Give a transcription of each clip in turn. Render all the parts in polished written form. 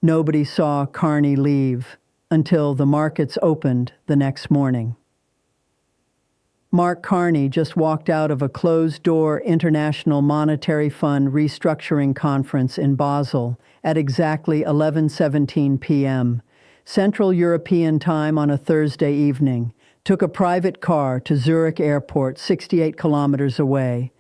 Nobody saw Carney leave until the markets opened the next morning. Mark Carney just walked out of a closed-door International Monetary Fund restructuring conference in Basel at exactly 11:17 p.m. Central European time on a Thursday evening, took a private car to Zurich Airport, 68 kilometers away,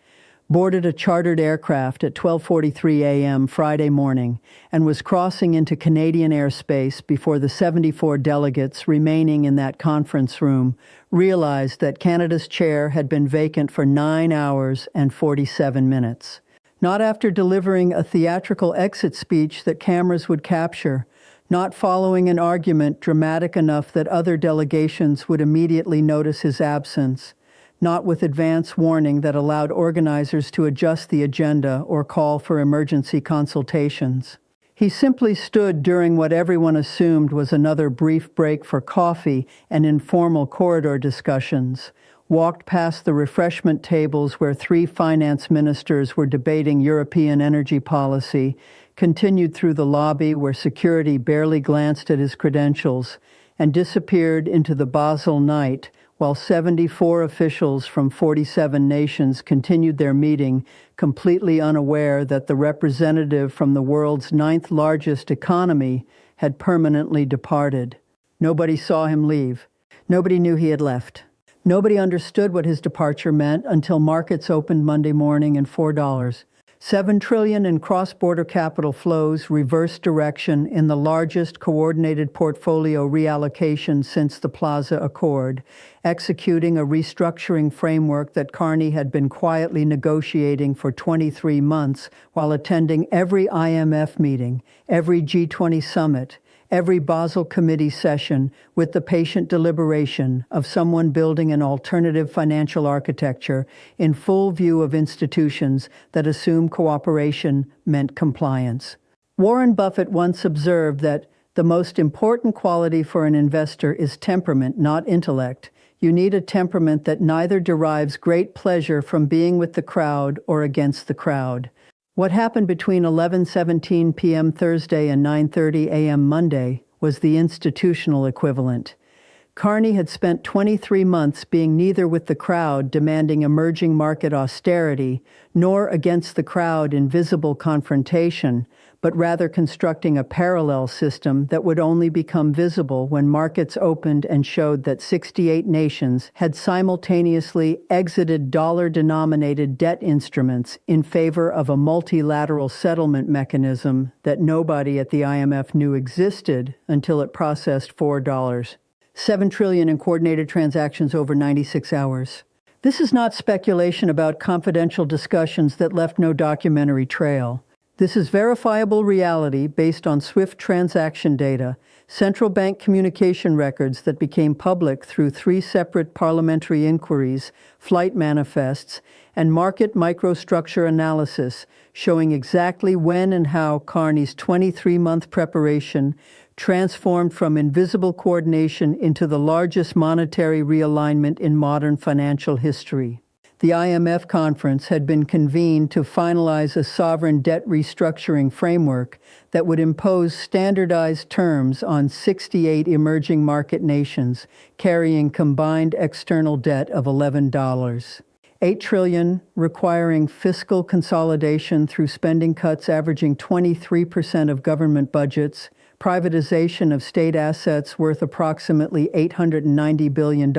boarded a chartered aircraft at 12:43 a.m. Friday morning, and was crossing into Canadian airspace before the 74 delegates remaining in that conference room realized that Canada's chair had been vacant for 9 hours and 47 minutes. Not after delivering a theatrical exit speech that cameras would capture, not following an argument dramatic enough that other delegations would immediately notice his absence, not with advance warning that allowed organizers to adjust the agenda or call for emergency consultations. He simply stood during what everyone assumed was another brief break for coffee and informal corridor discussions, walked past the refreshment tables where 3 finance ministers were debating European energy policy, continued through the lobby where security barely glanced at his credentials, and disappeared into the Basel night while 74 officials from 47 nations continued their meeting, completely unaware that the representative from the world's 9th largest economy had permanently departed. Nobody saw him leave. Nobody knew he had left. Nobody understood what his departure meant until markets opened Monday morning and $4. $7 trillion in cross-border capital flows reversed direction in the largest coordinated portfolio reallocation since the Plaza Accord, executing a restructuring framework that Carney had been quietly negotiating for 23 months while attending every IMF meeting, every G20 summit, every Basel Committee session with the patient deliberation of someone building an alternative financial architecture in full view of institutions that assume cooperation meant compliance. Warren Buffett once observed that the most important quality for an investor is temperament, not intellect. You need a temperament that neither derives great pleasure from being with the crowd or against the crowd. What happened between 11:17 p.m. Thursday and 9:30 a.m. Monday was the institutional equivalent. Carney had spent 23 months being neither with the crowd demanding emerging market austerity, nor against the crowd in visible confrontation, but rather constructing a parallel system that would only become visible when markets opened and showed that 68 nations had simultaneously exited dollar-denominated debt instruments in favor of a multilateral settlement mechanism that nobody at the IMF knew existed until it processed $4. $7 trillion in coordinated transactions over 96 hours. This is not speculation about confidential discussions that left no documentary trail. This is verifiable reality based on SWIFT transaction data, central bank communication records that became public through 3 separate parliamentary inquiries, flight manifests, and market microstructure analysis showing exactly when and how Carney's 23-month preparation transformed from invisible coordination into the largest monetary realignment in modern financial history. The IMF conference had been convened to finalize a sovereign debt restructuring framework that would impose standardized terms on 68 emerging market nations carrying combined external debt of $11. $8 trillion, requiring fiscal consolidation through spending cuts averaging 23% of government budgets, privatization of state assets worth approximately $890 billion,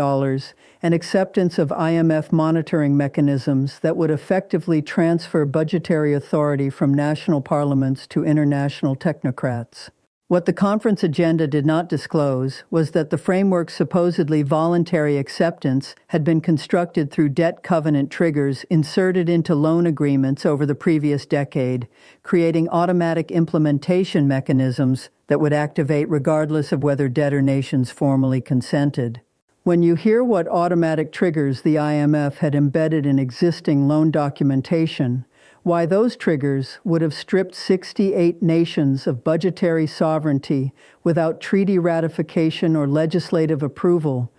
and acceptance of IMF monitoring mechanisms that would effectively transfer budgetary authority from national parliaments to international technocrats. What the conference agenda did not disclose was that the framework's supposedly voluntary acceptance had been constructed through debt covenant triggers inserted into loan agreements over the previous decade, creating automatic implementation mechanisms that would activate regardless of whether debtor nations formally consented. When you hear what automatic triggers the IMF had embedded in existing loan documentation, why those triggers would have stripped 68 nations of budgetary sovereignty without treaty ratification or legislative approval,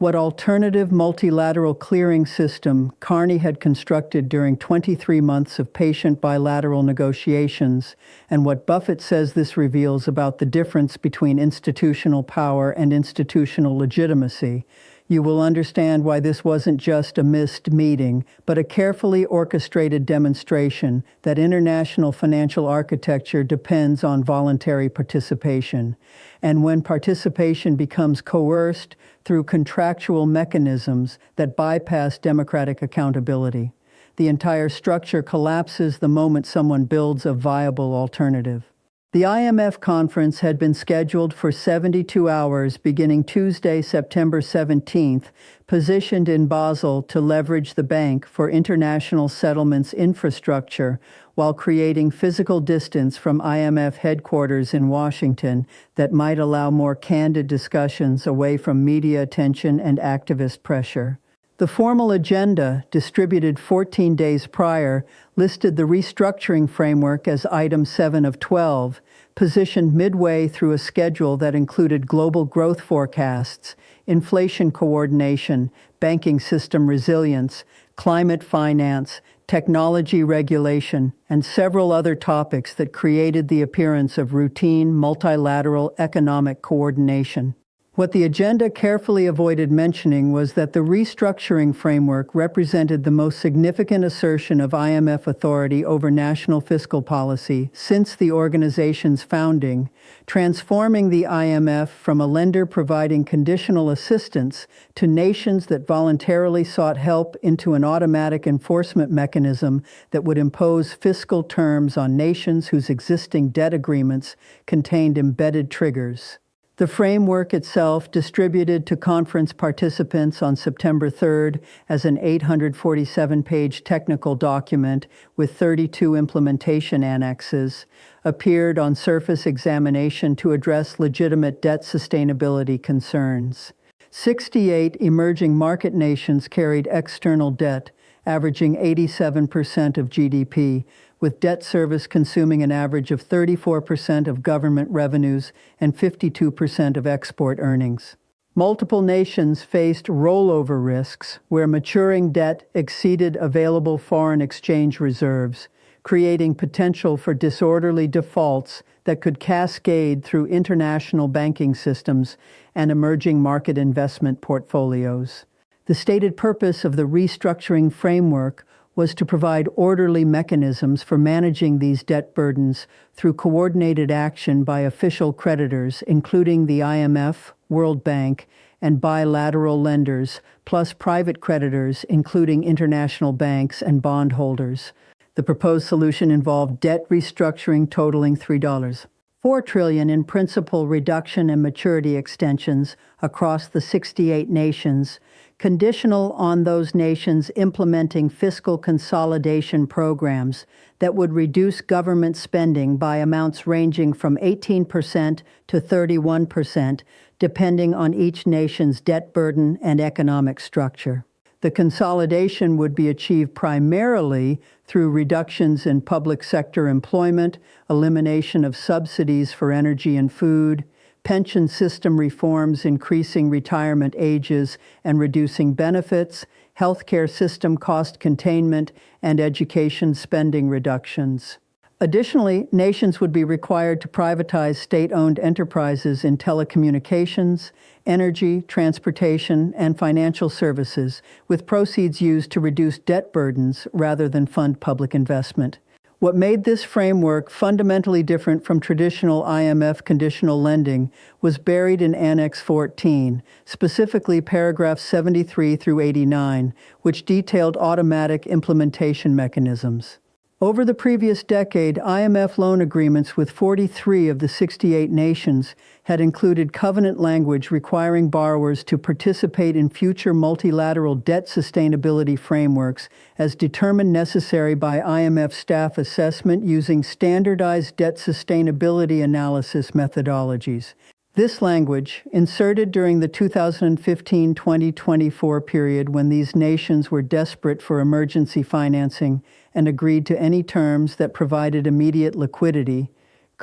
What alternative multilateral clearing system Carney had constructed during 23 months of patient bilateral negotiations, and what Buffett says this reveals about the difference between institutional power and institutional legitimacy, you will understand why this wasn't just a missed meeting, but a carefully orchestrated demonstration that international financial architecture depends on voluntary participation. And when participation becomes coerced through contractual mechanisms that bypass democratic accountability, the entire structure collapses the moment someone builds a viable alternative. The IMF conference had been scheduled for 72 hours beginning Tuesday, September 17th, positioned in Basel to leverage the bank for international settlements infrastructure while creating physical distance from IMF headquarters in Washington that might allow more candid discussions away from media attention and activist pressure. The formal agenda, distributed 14 days prior, listed the restructuring framework as item 7 of 12, positioned midway through a schedule that included global growth forecasts, inflation coordination, banking system resilience, climate finance, technology regulation, and several other topics that created the appearance of routine multilateral economic coordination. What the agenda carefully avoided mentioning was that the restructuring framework represented the most significant assertion of IMF authority over national fiscal policy since the organization's founding, transforming the IMF from a lender providing conditional assistance to nations that voluntarily sought help into an automatic enforcement mechanism that would impose fiscal terms on nations whose existing debt agreements contained embedded triggers. The framework itself, distributed to conference participants on September 3rd as an 847-page technical document with 32 implementation annexes, appeared on surface examination to address legitimate debt sustainability concerns. 68 emerging market nations carried external debt, averaging 87% of GDP, with debt service consuming an average of 34% of government revenues and 52% of export earnings. Multiple nations faced rollover risks where maturing debt exceeded available foreign exchange reserves, creating potential for disorderly defaults that could cascade through international banking systems and emerging market investment portfolios. The stated purpose of the restructuring framework was to provide orderly mechanisms for managing these debt burdens through coordinated action by official creditors, including the IMF, World Bank, and bilateral lenders, plus private creditors, including international banks and bondholders. The proposed solution involved debt restructuring totaling $3.4 trillion in principal reduction and maturity extensions across the 68 nations, conditional on those nations implementing fiscal consolidation programs that would reduce government spending by amounts ranging from 18% to 31%, depending on each nation's debt burden and economic structure. The consolidation would be achieved primarily through reductions in public sector employment, elimination of subsidies for energy and food, pension system reforms increasing retirement ages and reducing benefits, healthcare system cost containment, and education spending reductions. Additionally, nations would be required to privatize state-owned enterprises in telecommunications, energy, transportation, and financial services, with proceeds used to reduce debt burdens rather than fund public investment. What made this framework fundamentally different from traditional IMF conditional lending was buried in Annex 14, specifically paragraphs 73 through 89, which detailed automatic implementation mechanisms. Over the previous decade, IMF loan agreements with 43 of the 68 nations had included covenant language requiring borrowers to participate in future multilateral debt sustainability frameworks as determined necessary by IMF staff assessment using standardized debt sustainability analysis methodologies. This language, inserted during the 2015-2024 period when these nations were desperate for emergency financing and agreed to any terms that provided immediate liquidity,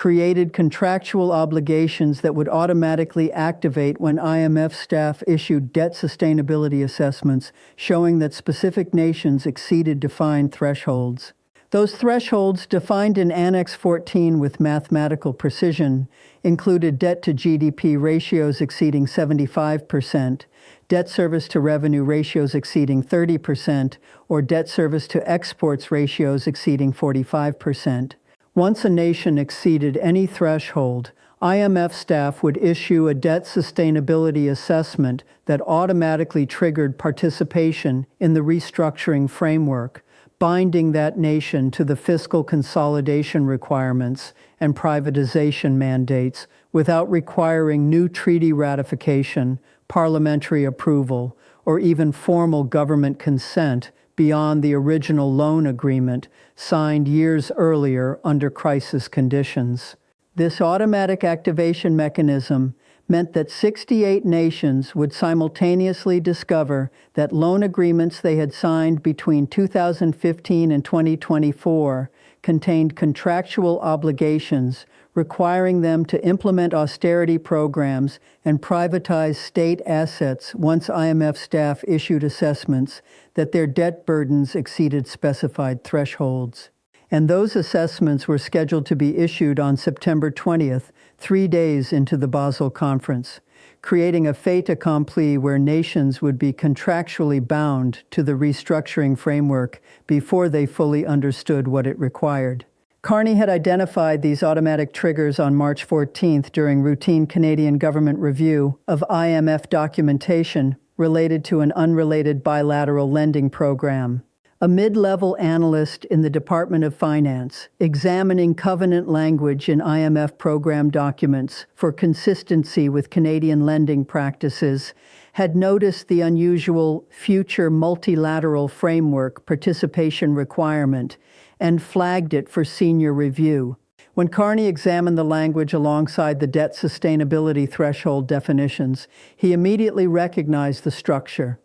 created contractual obligations that would automatically activate when IMF staff issued debt sustainability assessments showing that specific nations exceeded defined thresholds. Those thresholds, defined in Annex 14 with mathematical precision, included debt to GDP ratios exceeding 75%, debt service to revenue ratios exceeding 30%, or debt service to exports ratios exceeding 45%. Once a nation exceeded any threshold, IMF staff would issue a debt sustainability assessment that automatically triggered participation in the restructuring framework, binding that nation to the fiscal consolidation requirements and privatization mandates without requiring new treaty ratification, parliamentary approval, or even formal government consent beyond the original loan agreement signed years earlier under crisis conditions. This automatic activation mechanism meant that 68 nations would simultaneously discover that loan agreements they had signed between 2015 and 2024 contained contractual obligations requiring them to implement austerity programs and privatize state assets once IMF staff issued assessments that their debt burdens exceeded specified thresholds. And those assessments were scheduled to be issued on September 20th, 3 days into the Basel Conference, creating a fait accompli where nations would be contractually bound to the restructuring framework before they fully understood what it required. Carney had identified these automatic triggers on March 14th during routine Canadian government review of IMF documentation related to an unrelated bilateral lending program. A mid-level analyst in the Department of Finance, examining covenant language in IMF program documents for consistency with Canadian lending practices, had noticed the unusual future multilateral framework participation requirement and flagged it for senior review. When Carney examined the language alongside the debt sustainability threshold definitions, he immediately recognized the structure.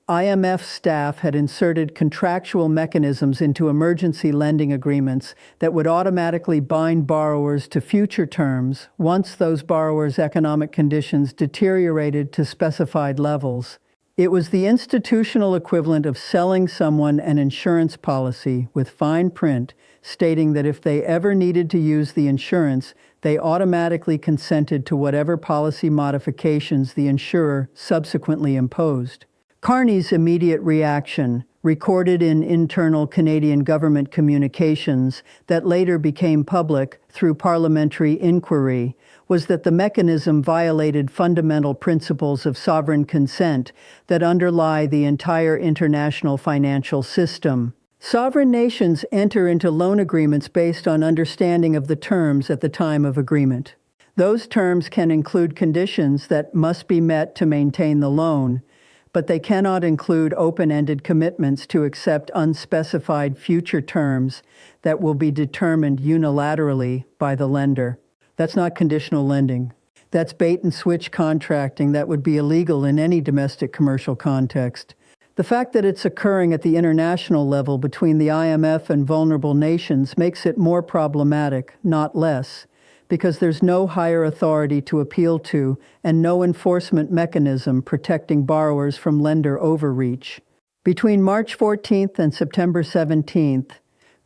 IMF staff had inserted contractual mechanisms into emergency lending agreements that would automatically bind borrowers to future terms once those borrowers' economic conditions deteriorated to specified levels. It was the institutional equivalent of selling someone an insurance policy with fine print stating that if they ever needed to use the insurance, they automatically consented to whatever policy modifications the insurer subsequently imposed. Carney's immediate reaction, recorded in internal Canadian government communications that later became public through parliamentary inquiry, was that the mechanism violated fundamental principles of sovereign consent that underlie the entire international financial system. Sovereign nations enter into loan agreements based on understanding of the terms at the time of agreement. Those terms can include conditions that must be met to maintain the loan, but they cannot include open-ended commitments to accept unspecified future terms that will be determined unilaterally by the lender. That's not conditional lending. That's bait-and-switch contracting that would be illegal in any domestic commercial context. The fact that it's occurring at the international level between the IMF and vulnerable nations makes it more problematic, not less, because there's no higher authority to appeal to and no enforcement mechanism protecting borrowers from lender overreach. Between March 14th and September 17th,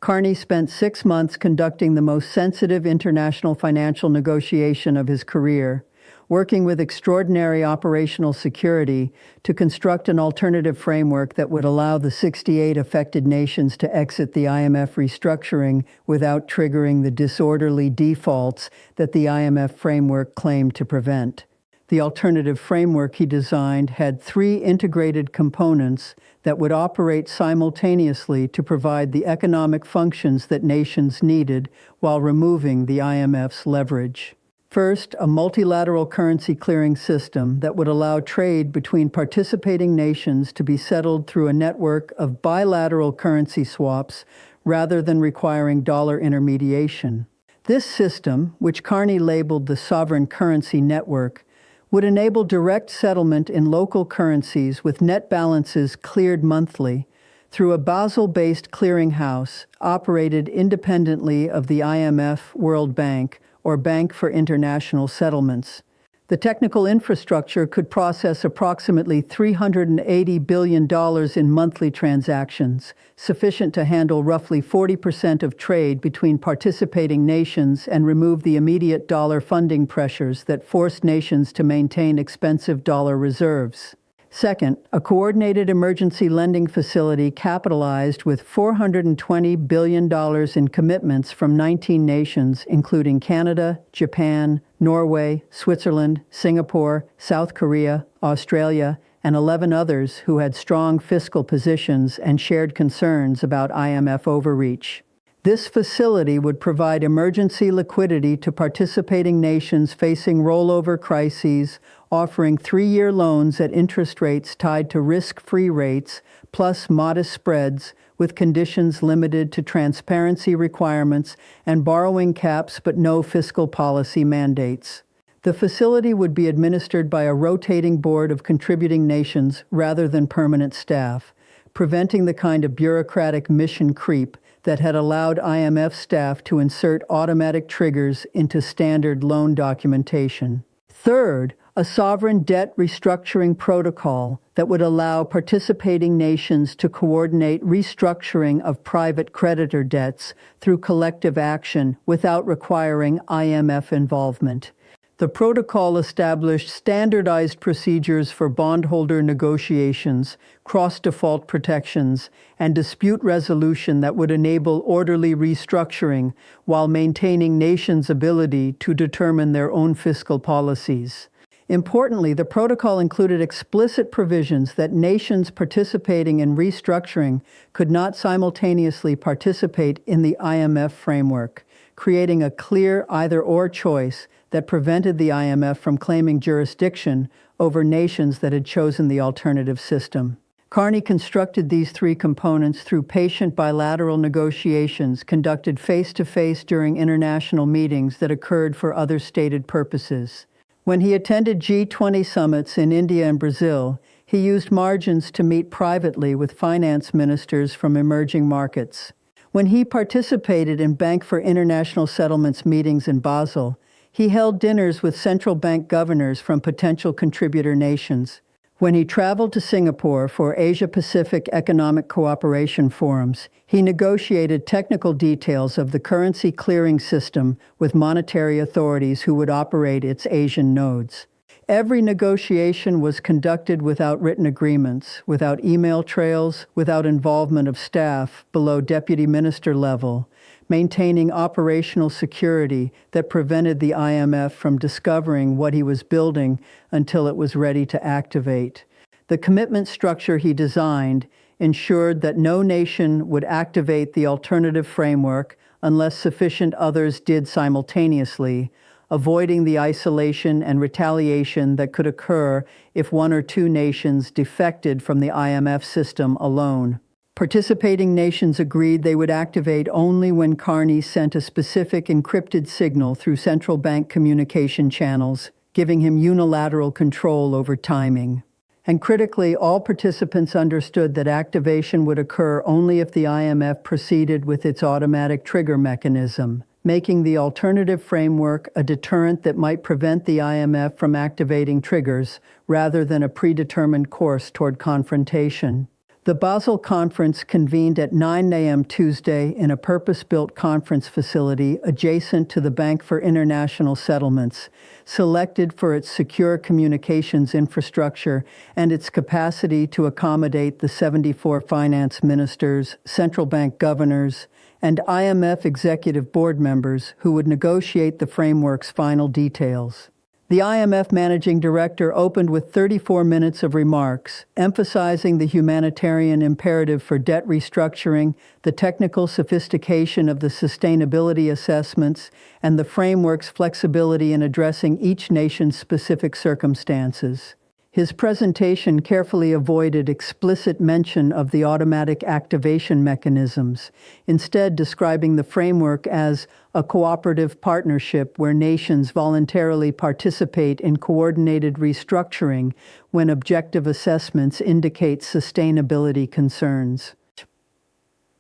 Carney spent 6 months conducting the most sensitive international financial negotiation of his career, working with extraordinary operational security to construct an alternative framework that would allow the 68 affected nations to exit the IMF restructuring without triggering the disorderly defaults that the IMF framework claimed to prevent. The alternative framework he designed had 3 integrated components that would operate simultaneously to provide the economic functions that nations needed while removing the IMF's leverage. First, a multilateral currency clearing system that would allow trade between participating nations to be settled through a network of bilateral currency swaps rather than requiring dollar intermediation. This system, which Carney labeled the Sovereign Currency Network, would enable direct settlement in local currencies with net balances cleared monthly through a Basel-based clearinghouse operated independently of the IMF, World Bank, or Bank for International Settlements. The technical infrastructure could process approximately $380 billion in monthly transactions, sufficient to handle roughly 40% of trade between participating nations and remove the immediate dollar funding pressures that forced nations to maintain expensive dollar reserves. Second, a coordinated emergency lending facility capitalized with $420 billion in commitments from 19 nations, including Canada, Japan, Norway, Switzerland, Singapore, South Korea, Australia, and 11 others who had strong fiscal positions and shared concerns about IMF overreach. This facility would provide emergency liquidity to participating nations facing rollover crises, offering 3-year loans at interest rates tied to risk-free rates, plus modest spreads, with conditions limited to transparency requirements and borrowing caps but no fiscal policy mandates. The facility would be administered by a rotating board of contributing nations rather than permanent staff, preventing the kind of bureaucratic mission creep that had allowed IMF staff to insert automatic triggers into standard loan documentation. Third, a sovereign debt restructuring protocol that would allow participating nations to coordinate restructuring of private creditor debts through collective action without requiring IMF involvement. The protocol established standardized procedures for bondholder negotiations, cross-default protections, and dispute resolution that would enable orderly restructuring while maintaining nations' ability to determine their own fiscal policies. Importantly, the protocol included explicit provisions that nations participating in restructuring could not simultaneously participate in the IMF framework, creating a clear either-or choice that prevented the IMF from claiming jurisdiction over nations that had chosen the alternative system. Carney constructed these 3 components through patient bilateral negotiations conducted face-to-face during international meetings that occurred for other stated purposes. When he attended G20 summits in India and Brazil, he used margins to meet privately with finance ministers from emerging markets. When he participated in Bank for International Settlements meetings in Basel, he held dinners with central bank governors from potential contributor nations. When he traveled to Singapore for Asia-Pacific Economic Cooperation forums, he negotiated technical details of the currency clearing system with monetary authorities who would operate its Asian nodes. Every negotiation was conducted without written agreements, without email trails, without involvement of staff below deputy minister level, maintaining operational security that prevented the IMF from discovering what he was building until it was ready to activate. The commitment structure he designed ensured that no nation would activate the alternative framework unless sufficient others did simultaneously, avoiding the isolation and retaliation that could occur if 1 or 2 nations defected from the IMF system alone. Participating nations agreed they would activate only when Carney sent a specific encrypted signal through central bank communication channels, giving him unilateral control over timing. And critically, all participants understood that activation would occur only if the IMF proceeded with its automatic trigger mechanism, making the alternative framework a deterrent that might prevent the IMF from activating triggers rather than a predetermined course toward confrontation. The Basel Conference convened at 9 a.m. Tuesday in a purpose-built conference facility adjacent to the Bank for International Settlements, selected for its secure communications infrastructure and its capacity to accommodate the 74 finance ministers, central bank governors, and IMF executive board members who would negotiate the framework's final details. The IMF managing director opened with 34 minutes of remarks, emphasizing the humanitarian imperative for debt restructuring, the technical sophistication of the sustainability assessments, and the framework's flexibility in addressing each nation's specific circumstances. His presentation carefully avoided explicit mention of the automatic activation mechanisms, instead describing the framework as a cooperative partnership where nations voluntarily participate in coordinated restructuring when objective assessments indicate sustainability concerns.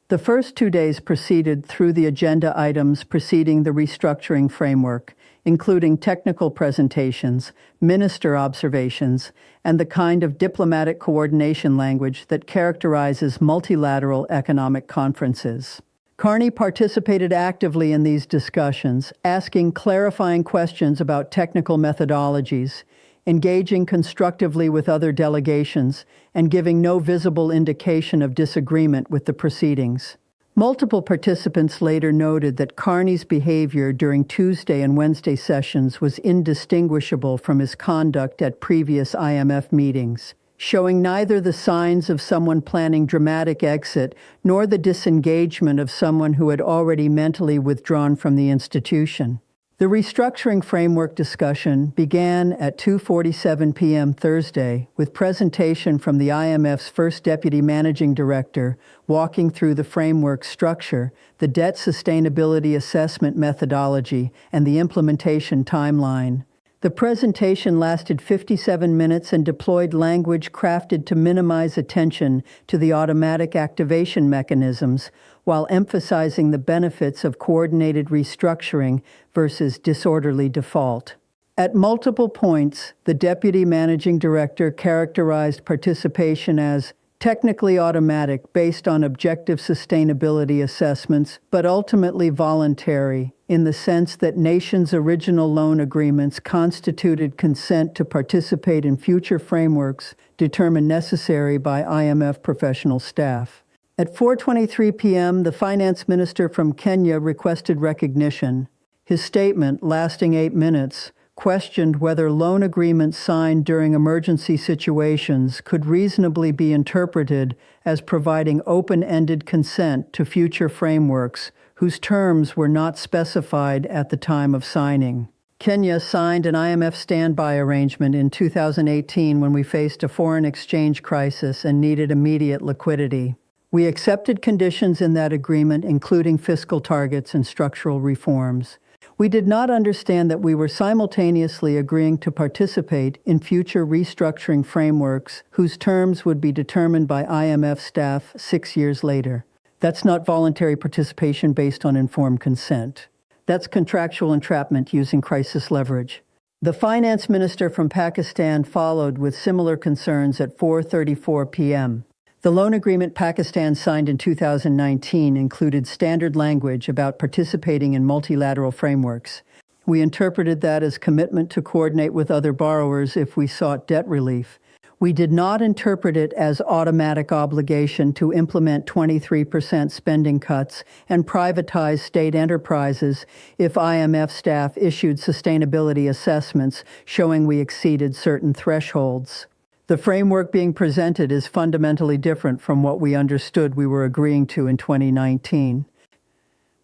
The first 2 days proceeded through the agenda items preceding the restructuring framework, including technical presentations, minister observations, and the kind of diplomatic coordination language that characterizes multilateral economic conferences. Carney participated actively in these discussions, asking clarifying questions about technical methodologies, engaging constructively with other delegations, and giving no visible indication of disagreement with the proceedings. Multiple participants later noted that Carney's behavior during Tuesday and Wednesday sessions was indistinguishable from his conduct at previous IMF meetings, showing neither the signs of someone planning dramatic exit nor the disengagement of someone who had already mentally withdrawn from the institution. The restructuring framework discussion began at 2:47 p.m. Thursday with presentation from the IMF's first deputy managing director walking through the framework structure, the debt sustainability assessment methodology, and the implementation timeline. The presentation lasted 57 minutes and deployed language crafted to minimize attention to the automatic activation mechanisms while emphasizing the benefits of coordinated restructuring versus disorderly default. At multiple points, the Deputy Managing Director characterized participation as technically automatic based on objective sustainability assessments, but ultimately voluntary, in the sense that nations' original loan agreements constituted consent to participate in future frameworks determined necessary by IMF professional staff. At 4:23 p.m., the finance minister from Kenya requested recognition. His statement, lasting 8 minutes, questioned whether loan agreements signed during emergency situations could reasonably be interpreted as providing open-ended consent to future frameworks whose terms were not specified at the time of signing. Kenya signed an IMF standby arrangement in 2018 when we faced a foreign exchange crisis and needed immediate liquidity. We accepted conditions in that agreement, including fiscal targets and structural reforms. We did not understand that we were simultaneously agreeing to participate in future restructuring frameworks whose terms would be determined by IMF staff 6 years later. That's not voluntary participation based on informed consent. That's contractual entrapment using crisis leverage. The finance minister from Pakistan followed with similar concerns at 4:34 p.m. The loan agreement Pakistan signed in 2019 included standard language about participating in multilateral frameworks. We interpreted that as commitment to coordinate with other borrowers if we sought debt relief. We did not interpret it as automatic obligation to implement 23% spending cuts and privatize state enterprises if IMF staff issued sustainability assessments showing we exceeded certain thresholds. The framework being presented is fundamentally different from what we understood we were agreeing to in 2019.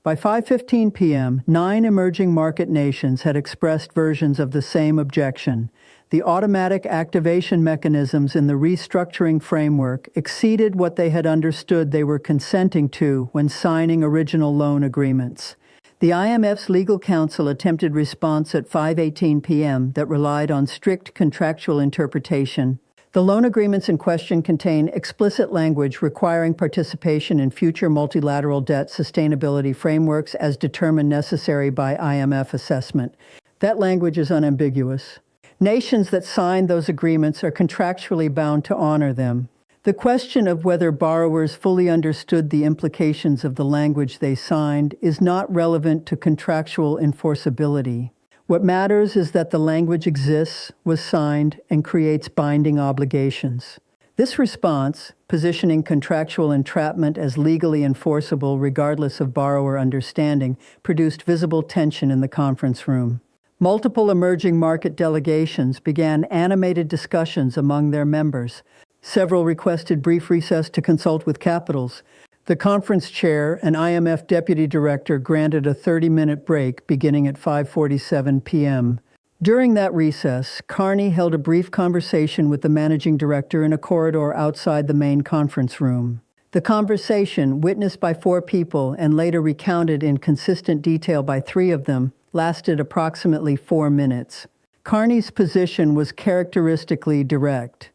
By 5:15 p.m., 9 emerging market nations had expressed versions of the same objection. The automatic activation mechanisms in the restructuring framework exceeded what they had understood they were consenting to when signing original loan agreements. The IMF's legal counsel attempted response at 5:18 p.m. that relied on strict contractual interpretation. The loan agreements in question contain explicit language requiring participation in future multilateral debt sustainability frameworks as determined necessary by IMF assessment. That language is unambiguous. Nations that sign those agreements are contractually bound to honor them. The question of whether borrowers fully understood the implications of the language they signed is not relevant to contractual enforceability. What matters is that the language exists, was signed, and creates binding obligations. This response, positioning contractual entrapment as legally enforceable regardless of borrower understanding, produced visible tension in the conference room. Multiple emerging market delegations began animated discussions among their members. Several requested brief recess to consult with capitals. The conference chair and IMF deputy director granted a 30-minute break beginning at 5:47 p.m. During that recess, Carney held a brief conversation with the managing director in a corridor outside the main conference room. The conversation, witnessed by 4 people and later recounted in consistent detail by 3 of them, lasted approximately 4 minutes. Carney's position was characteristically direct.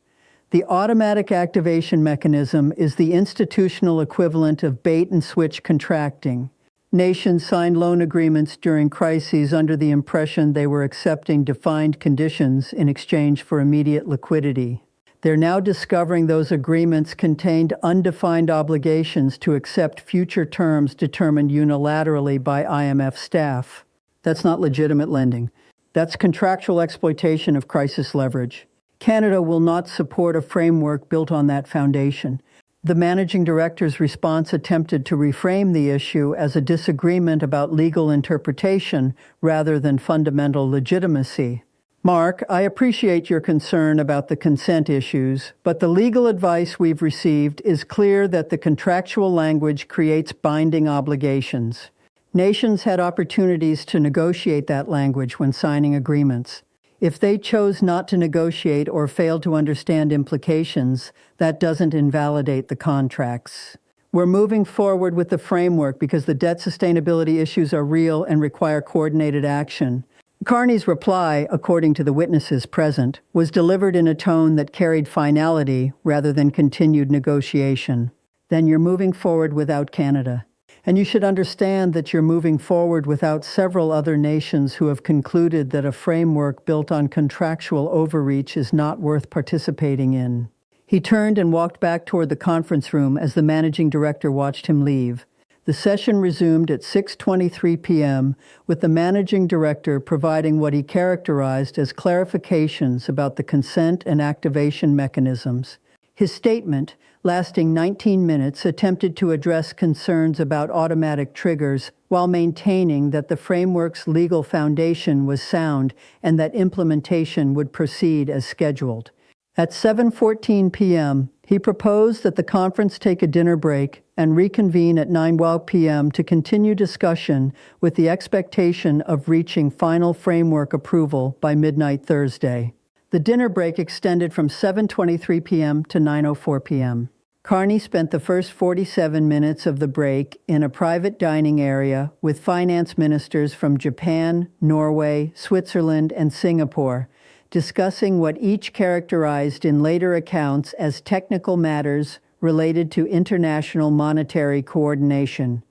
The automatic activation mechanism is the institutional equivalent of bait-and-switch contracting. Nations signed loan agreements during crises under the impression they were accepting defined conditions in exchange for immediate liquidity. They're now discovering those agreements contained undefined obligations to accept future terms determined unilaterally by IMF staff. That's not legitimate lending. That's contractual exploitation of crisis leverage. Canada will not support a framework built on that foundation. The managing director's response attempted to reframe the issue as a disagreement about legal interpretation rather than fundamental legitimacy. Mark, I appreciate your concern about the consent issues, but the legal advice we've received is clear that the contractual language creates binding obligations. Nations had opportunities to negotiate that language when signing agreements. If they chose not to negotiate or failed to understand implications, that doesn't invalidate the contracts. We're moving forward with the framework because the debt sustainability issues are real and require coordinated action. Carney's reply, according to the witnesses present, was delivered in a tone that carried finality rather than continued negotiation. Then you're moving forward without Canada. And you should understand that you're moving forward without several other nations who have concluded that a framework built on contractual overreach is not worth participating in. He turned and walked back toward the conference room as the managing director watched him leave. The session resumed at 6:23 p.m., with the managing director providing what he characterized as clarifications about the consent and activation mechanisms. His statement, lasting 19 minutes, attempted to address concerns about automatic triggers while maintaining that the framework's legal foundation was sound and that implementation would proceed as scheduled. At 7:14 p.m., he proposed that the conference take a dinner break and reconvene at 9:12 p.m. to continue discussion with the expectation of reaching final framework approval by midnight Thursday. The dinner break extended from 7:23 p.m. to 9:04 p.m. Carney spent the first 47 minutes of the break in a private dining area with finance ministers from Japan, Norway, Switzerland, and Singapore, discussing what each characterized in later accounts as technical matters related to international monetary coordination.